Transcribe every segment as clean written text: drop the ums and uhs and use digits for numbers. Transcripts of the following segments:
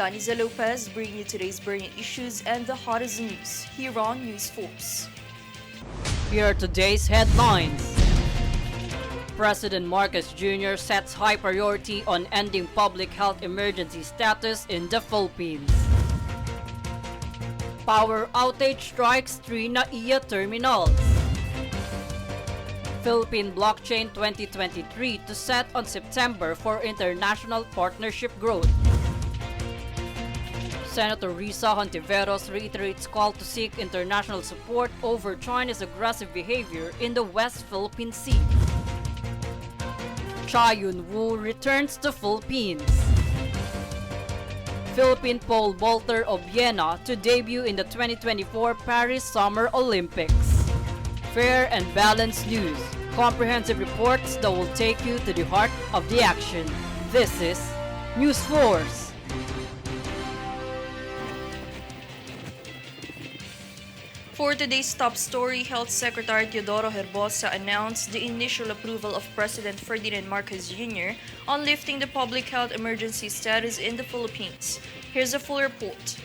Daniza Lopez, bringing you today's burning issues and the hottest news here on Newsforce. Here are today's headlines. President Marcos Jr. sets high priority on ending public health emergency status in the Philippines. Power outage strikes 3 NAIA terminals. Philippine Blockchain 2023 to set on September for international partnership growth. Senator Risa Hontiveros reiterates call to seek international support over China's aggressive behavior in the West Philippine Sea. Eun-Woo returns to Philippines. Philippine pole vaulter Obiena to debut in the 2024 Paris Summer Olympics. Fair and balanced news. Comprehensive reports that will take you to the heart of the action. This is Newsforce. For today's top story, Health Secretary Teodoro Herbosa announced the initial approval of President Ferdinand Marcos Jr. on lifting the public health emergency status in the Philippines. Here's a full report.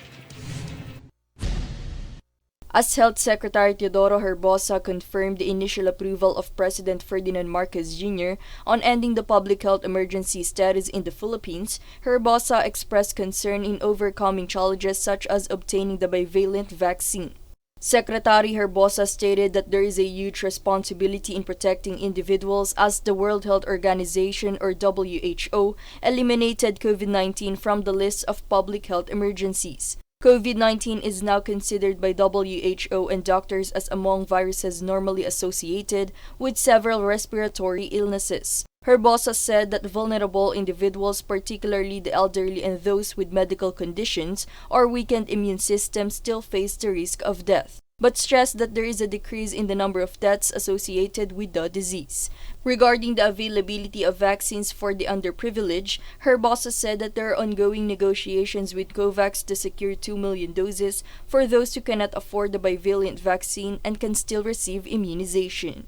As Health Secretary Teodoro Herbosa confirmed the initial approval of President Ferdinand Marcos Jr. on ending the public health emergency status in the Philippines, Herbosa expressed concern in overcoming challenges such as obtaining the bivalent vaccine. Secretary Herbosa stated that there is a huge responsibility in protecting individuals as the World Health Organization or WHO eliminated COVID-19 from the list of public health emergencies. COVID-19 is now considered by WHO and doctors as among viruses normally associated with several respiratory illnesses. Herbosa said that vulnerable individuals, particularly the elderly and those with medical conditions or weakened immune systems, still face the risk of death, but stressed that there is a decrease in the number of deaths associated with the disease. Regarding the availability of vaccines for the underprivileged, Herbosa said that there are ongoing negotiations with COVAX to secure 2 million doses for those who cannot afford the bivalent vaccine and can still receive immunization.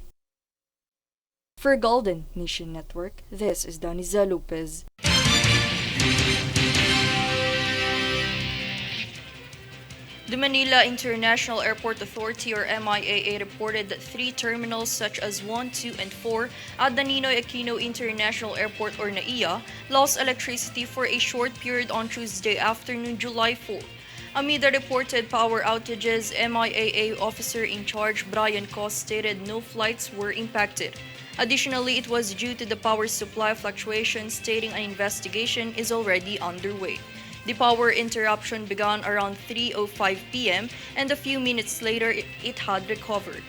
For Golden Nation Network, this is Daniza Lopez. The Manila International Airport Authority or MIAA reported that 3 terminals such as 1, 2, and 4 at the Ninoy Aquino International Airport or NAIA lost electricity for a short period on Tuesday afternoon, July 4. Amid the reported power outages, MIAA officer in charge Brian Cos stated no flights were impacted. Additionally, it was due to the power supply fluctuations, stating an investigation is already underway. The power interruption began around 3:05 p.m. and a few minutes later it had recovered.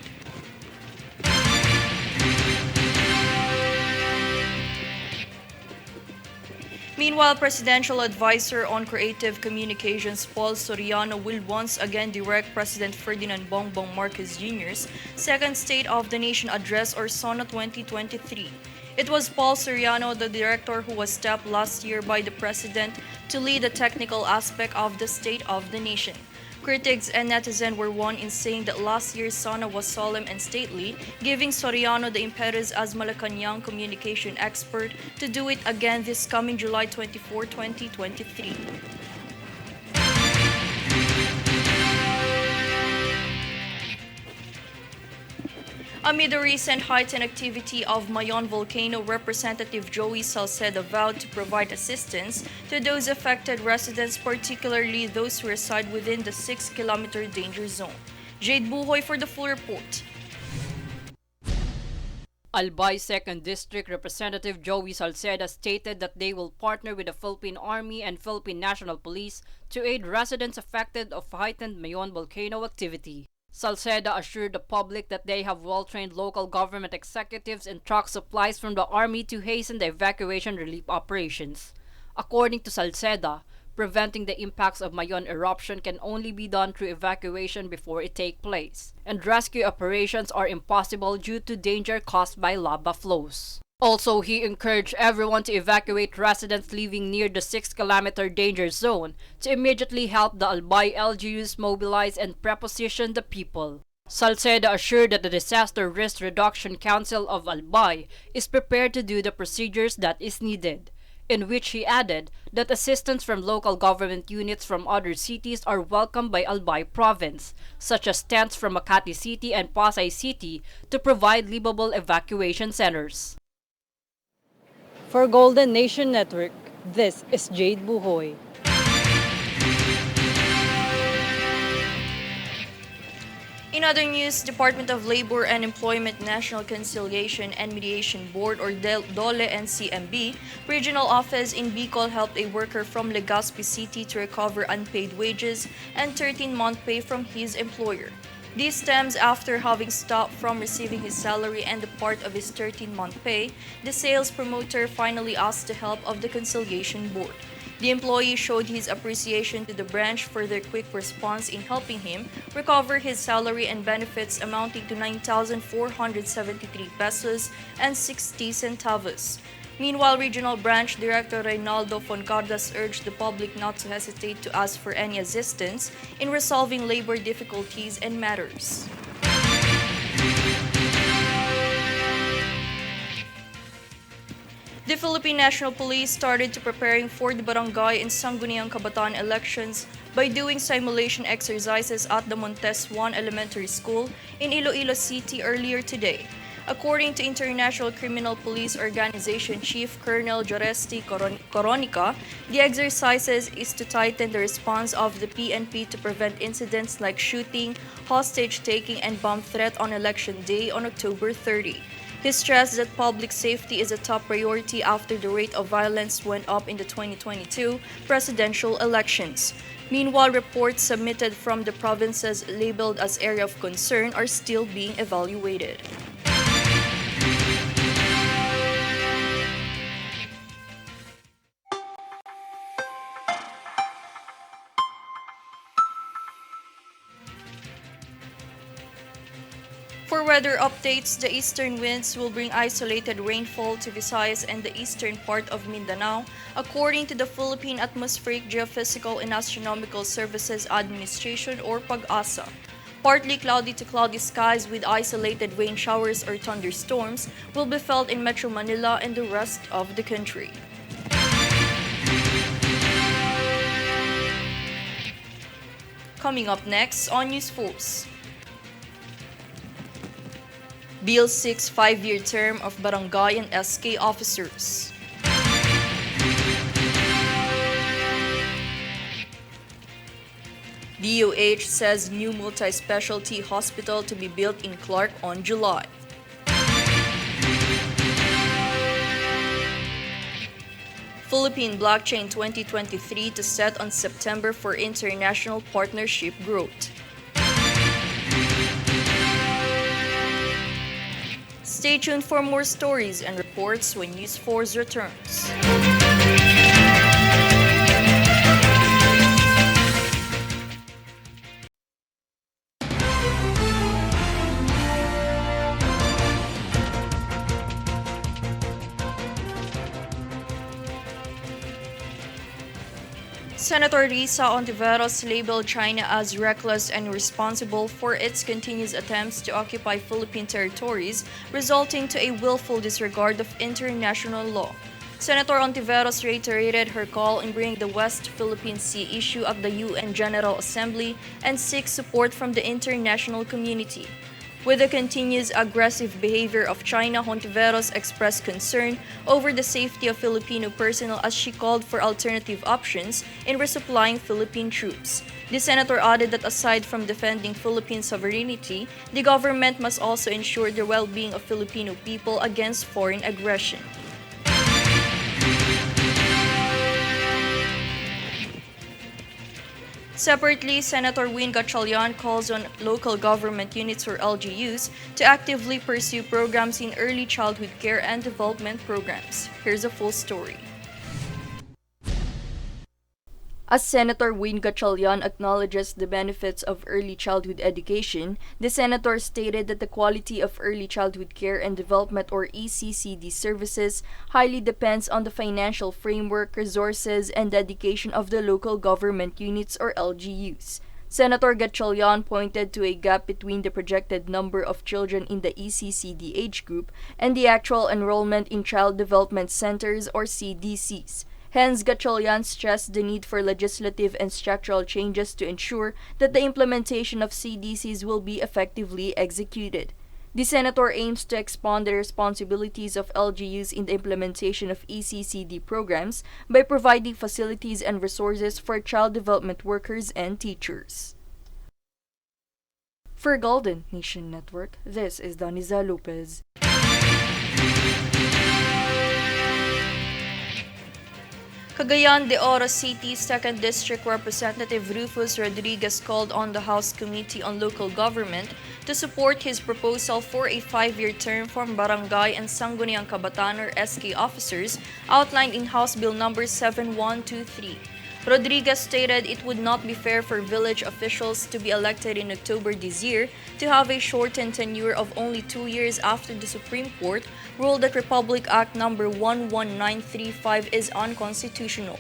Meanwhile, Presidential Advisor on Creative Communications Paul Soriano will once again direct President Ferdinand Bongbong Marcos Jr.'s Second State of the Nation Address or SONA 2023. It was Paul Soriano, the director, who was tapped last year by the President to lead the technical aspect of the State of the Nation. Critics and netizens were one in saying that last year's SONA was solemn and stately, giving Soriano the impetus as Malacanang communication expert to do it again this coming July 24, 2023. Amid the recent heightened activity of Mayon volcano, Representative Joey Salceda vowed to provide assistance to those affected residents, particularly those who reside within the 6-kilometer danger zone. Jade Buhoy for the full report. Albay 2nd District Representative Joey Salceda stated that they will partner with the Philippine Army and Philippine National Police to aid residents affected of heightened Mayon volcano activity. Salceda assured the public that they have well-trained local government executives and truck supplies from the Army to hasten the evacuation relief operations. According to Salceda, preventing the impacts of Mayon eruption can only be done through evacuation before it takes place, and rescue operations are impossible due to danger caused by lava flows. Also, he encouraged everyone to evacuate residents living near the 6-kilometer danger zone to immediately help the Albay LGUs mobilize and preposition the people. Salceda assured that the Disaster Risk Reduction Council of Albay is prepared to do the procedures that is needed. in which he added that assistance from local government units from other cities are welcomed by Albay province, such as tents from Makati City and Pasay City to provide livable evacuation centers. For Golden Nation Network, this is Jade Buhoy. In other news, Department of Labor and Employment National Conciliation and Mediation Board or DOLE NCMB regional office in Bicol helped a worker from Legazpi City to recover unpaid wages and 13-month pay from his employer. This stems after having stopped from receiving his salary and the part of his 13-month pay. The sales promoter finally asked the help of the Conciliation Board. The employee showed his appreciation to the branch for their quick response in helping him recover his salary and benefits amounting to 9,473 pesos and 60 centavos. Meanwhile, Regional Branch Director Reynaldo Foncardas urged the public not to hesitate to ask for any assistance in resolving labor difficulties and matters. The Philippine National Police started to preparing for the barangay and Sangguniang Kabataan elections by doing simulation exercises at the Montes 1 Elementary School in Iloilo City earlier today. According to International Criminal Police Organization Chief Colonel Joresti Coronica, the exercises is to tighten the response of the PNP to prevent incidents like shooting, hostage-taking, and bomb threat on Election Day on October 30. He stressed that public safety is a top priority after the rate of violence went up in the 2022 presidential elections. Meanwhile, reports submitted from the provinces labeled as area of concern are still being evaluated. For weather updates, the eastern winds will bring isolated rainfall to Visayas and the eastern part of Mindanao, according to the Philippine Atmospheric Geophysical and Astronomical Services Administration or PAG-ASA. Partly cloudy to cloudy skies with isolated rain showers or thunderstorms will be felt in Metro Manila and the rest of the country. Coming up next on Newsforce. Bill 6 5-year term of barangay and SK officers. DOH says new multi-specialty hospital to be built in Clark on July. Philippine Blockchain 2023 to set on September for international partnership growth. Stay tuned for more stories and reports when Newsforce returns. Senator Risa Hontiveros labeled China as reckless and irresponsible for its continuous attempts to occupy Philippine territories, resulting to a willful disregard of international law. Senator Hontiveros reiterated her call in bringing the West Philippine Sea issue at the UN General Assembly and seek support from the international community. With the continuous aggressive behavior of China, Hontiveros expressed concern over the safety of Filipino personnel as she called for alternative options in resupplying Philippine troops. The senator added that aside from defending Philippine sovereignty, the government must also ensure the well-being of Filipino people against foreign aggression. Separately, Senator Win Gatchalian calls on local government units or LGUs to actively pursue programs in early childhood care and development programs. Here's a full story. As Senator Win Gatchalian acknowledges the benefits of early childhood education, the senator stated that the quality of early childhood care and development or ECCD services highly depends on the financial framework, resources, and dedication of the local government units or LGUs. Senator Gatchalian pointed to a gap between the projected number of children in the ECCD age group and the actual enrollment in Child Development Centers or CDCs. Hence, Gatchalian stressed the need for legislative and structural changes to ensure that the implementation of CDCs will be effectively executed. The senator aims to expand the responsibilities of LGUs in the implementation of ECCD programs by providing facilities and resources for child development workers and teachers. For Golden Nation Network, this is Doniza Lopez. Cagayan de Oro City's 2nd District Representative Rufus Rodriguez called on the House Committee on Local Government to support his proposal for a 5-year term for Barangay and Sangguniang Kabataan or SK officers outlined in House Bill No. 7123. Rodriguez stated it would not be fair for village officials to be elected in October this year to have a shortened tenure of only 2 years after the Supreme Court ruled that Republic Act No. 11935 is unconstitutional.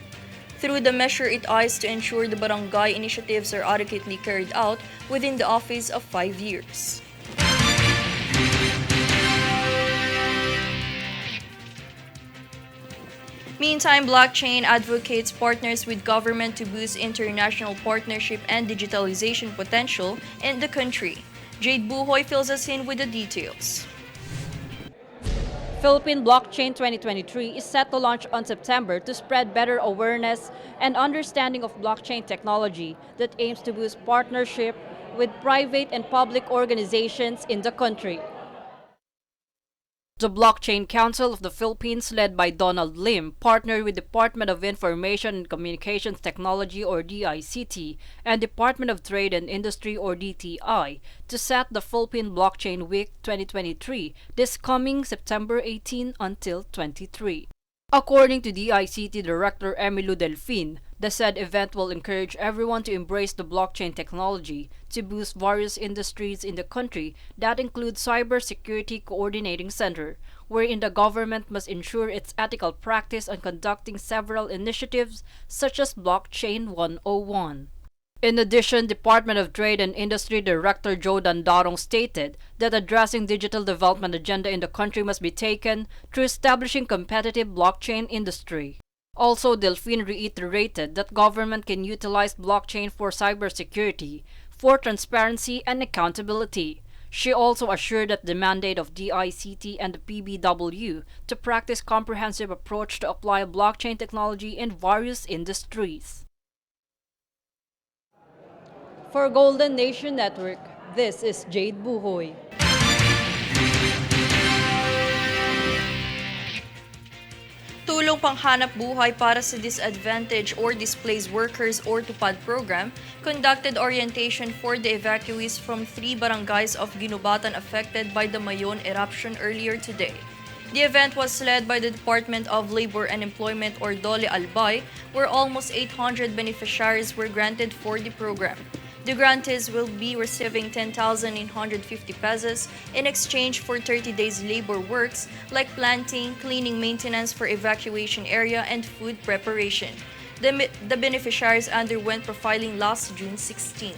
Through the measure, it eyes to ensure the barangay initiatives are adequately carried out within the office of 5 years. Meantime, blockchain advocates partners with government to boost international partnership and digitalization potential in the country. Jade Buhoy fills us in with the details. Philippine Blockchain 2023 is set to launch on September to spread better awareness and understanding of blockchain technology that aims to boost partnership with private and public organizations in the country. The Blockchain Council of the Philippines, led by Donald Lim, partnered with Department of Information and Communications Technology or DICT and Department of Trade and Industry or DTI to set the Philippine Blockchain Week 2023 this coming September 18 until 23. According to DICT Director Emilio Delfin, the said event will encourage everyone to embrace the blockchain technology to boost various industries in the country that include Cybersecurity Coordinating Center, wherein the government must ensure its ethical practice on conducting several initiatives such as Blockchain 101. In addition, Department of Trade and Industry Director Joe Dandarong stated that addressing digital development agenda in the country must be taken through establishing competitive blockchain industry. Also, Delfin reiterated that government can utilize blockchain for cybersecurity, for transparency and accountability. She also assured that the mandate of DICT and the PBW to practice comprehensive approach to apply blockchain technology in various industries. For Golden Nation Network, this is Jade Buhoy. Tulong panghanap buhay para sa disadvantaged or displaced workers or TUPAD program conducted orientation for the evacuees from 3 barangays of Ginubatan affected by the Mayon eruption earlier today. The event was led by the Department of Labor and Employment or DOLE Albay, where almost 800 beneficiaries were granted for the program. The grantees will be receiving 10,950 pesos in exchange for 30 days labor works like planting, cleaning, maintenance for evacuation area, and food preparation. The beneficiaries underwent profiling last June 16.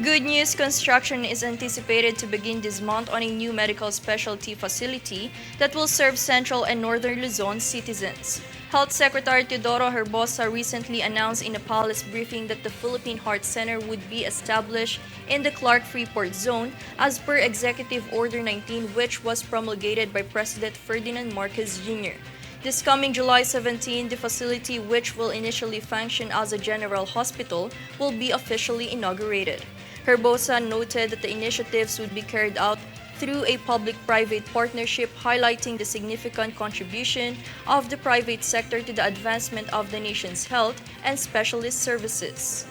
Good news, construction is anticipated to begin this month on a new medical specialty facility that will serve Central and Northern Luzon citizens. Health Secretary Teodoro Herbosa recently announced in a palace briefing that the Philippine Heart Center would be established in the Clark-Freeport Zone as per Executive Order 19, which was promulgated by President Ferdinand Marcos Jr. This coming July 17, the facility, which will initially function as a general hospital, will be officially inaugurated. Herbosa noted that the initiatives would be carried out through a public-private partnership, highlighting the significant contribution of the private sector to the advancement of the nation's health and specialist services.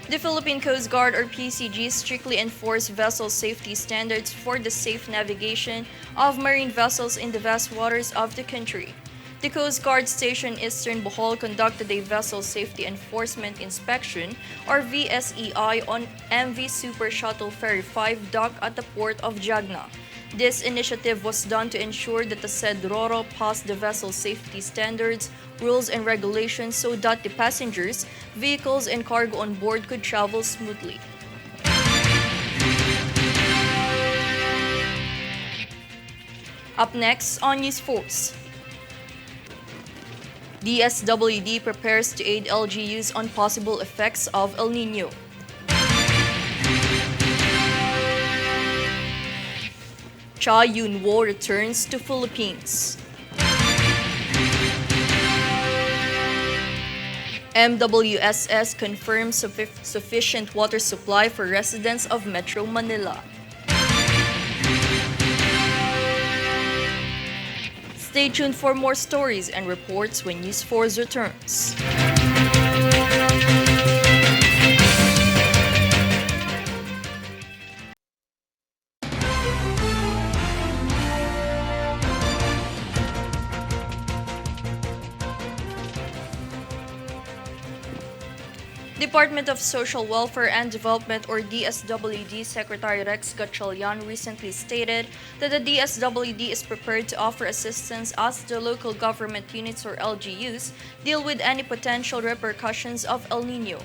The Philippine Coast Guard or PCG strictly enforce vessel safety standards for the safe navigation of marine vessels in the vast waters of the country. The Coast Guard Station Eastern Bohol conducted a Vessel Safety Enforcement Inspection or VSEI on MV Super Shuttle Ferry 5 dock at the port of Jagna. This initiative was done to ensure that the said RORO passed the vessel safety standards, rules, and regulations so that the passengers, vehicles, and cargo on board could travel smoothly. Up next on Newsforce. DSWD prepares to aid LGUs on possible effects of El Nino. Eun-Woo returns to Philippines. MWSS confirms sufficient water supply for residents of Metro Manila. Stay tuned for more stories and reports when Newsforce returns. Department of Social Welfare and Development or DSWD Secretary Rex Gatchalian recently stated that the DSWD is prepared to offer assistance as the local government units or LGUs deal with any potential repercussions of El Nino.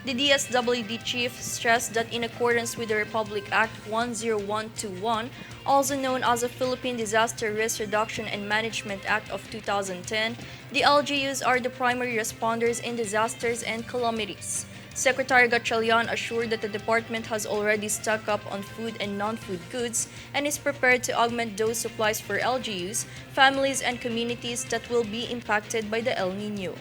The DSWD chief stressed that in accordance with the Republic Act 10121, also known as the Philippine Disaster Risk Reduction and Management Act of 2010, the LGUs are the primary responders in disasters and calamities. Secretary Gatchalian assured that the department has already stocked up on food and non-food goods and is prepared to augment those supplies for LGUs, families, and communities that will be impacted by the El Nino.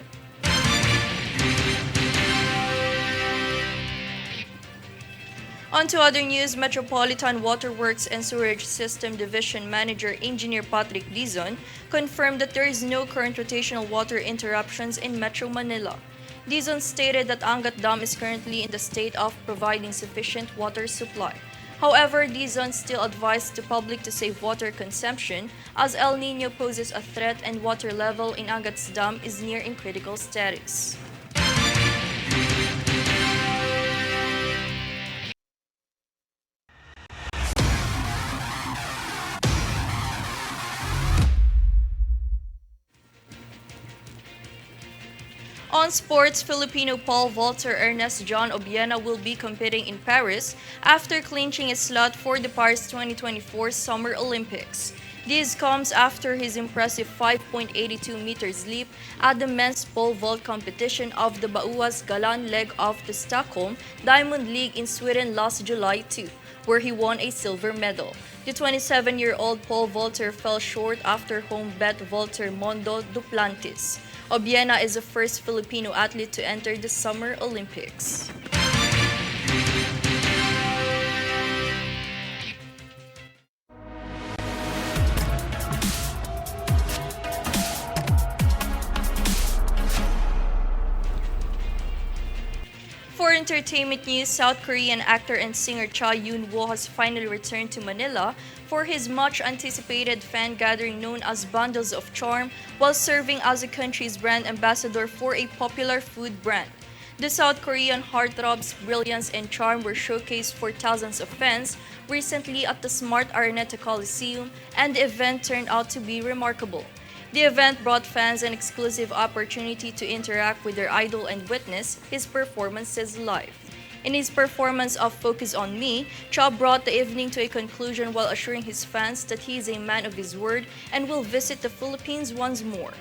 On to other news, Metropolitan Waterworks and Sewerage System Division Manager Engineer Patrick Dizon confirmed that there is no current rotational water interruptions in Metro Manila. Dizon stated that Angat Dam is currently in the state of providing sufficient water supply. However, Dizon still advised the public to save water consumption as El Nino poses a threat and water level in Angat's dam is near in critical status. On sports, Filipino pole vaulter Ernest John Obiena will be competing in Paris after clinching a slot for the Paris 2024 Summer Olympics. This comes after his impressive 5.82 meters leap at the men's pole vault competition of the Bauas Galan leg of the Stockholm Diamond League in Sweden last July 2, where he won a silver medal. The 27-year-old pole vaulter fell short after home bet vaulter Mondo Duplantis. Obiena is the first Filipino athlete to enter the Summer Olympics. For entertainment news, South Korean actor and singer Eun-Woo has finally returned to Manila for his much-anticipated fan gathering known as Bundles of Charm while serving as the country's brand ambassador for a popular food brand. The South Korean heartthrob's brilliance and charm were showcased for thousands of fans recently at the Smart Araneta Coliseum, and the event turned out to be remarkable. The event brought fans an exclusive opportunity to interact with their idol and witness his performances live. In his performance of Focus on Me, Cha brought the evening to a conclusion while assuring his fans that he is a man of his word and will visit the Philippines once more.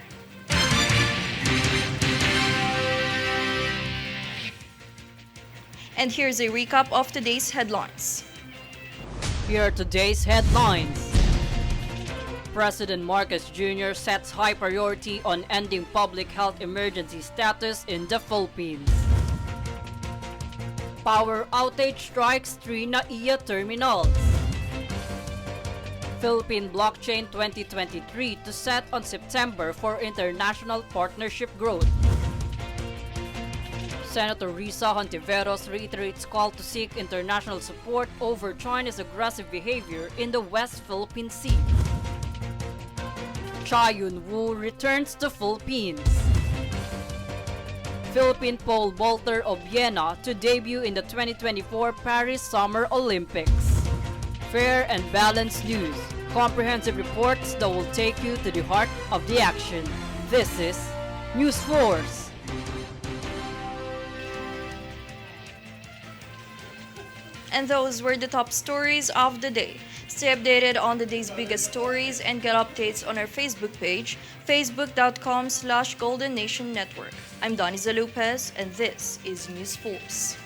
And here's a recap of today's headlines. Here are today's headlines. President Marcos Jr. sets high priority on ending public health emergency status in the Philippines. Power outage strikes 3 NAIA terminals. Philippine Blockchain 2023 to set on September for international partnership growth. Senator Risa Hontiveros reiterates call to seek international support over China's aggressive behavior in the West Philippine Sea. Eun-Woo returns to Philippines. Philippine pole vaulter Obiena to debut in the 2024 Paris Summer Olympics. Fair and balanced news. Comprehensive reports that will take you to the heart of the action. This is Newsforce. And those were the top stories of the day. Stay updated on the day's biggest stories and get updates on our Facebook page, facebook.com/Golden Nation Network. I'm Donnie Lopez, and this is Newsforce.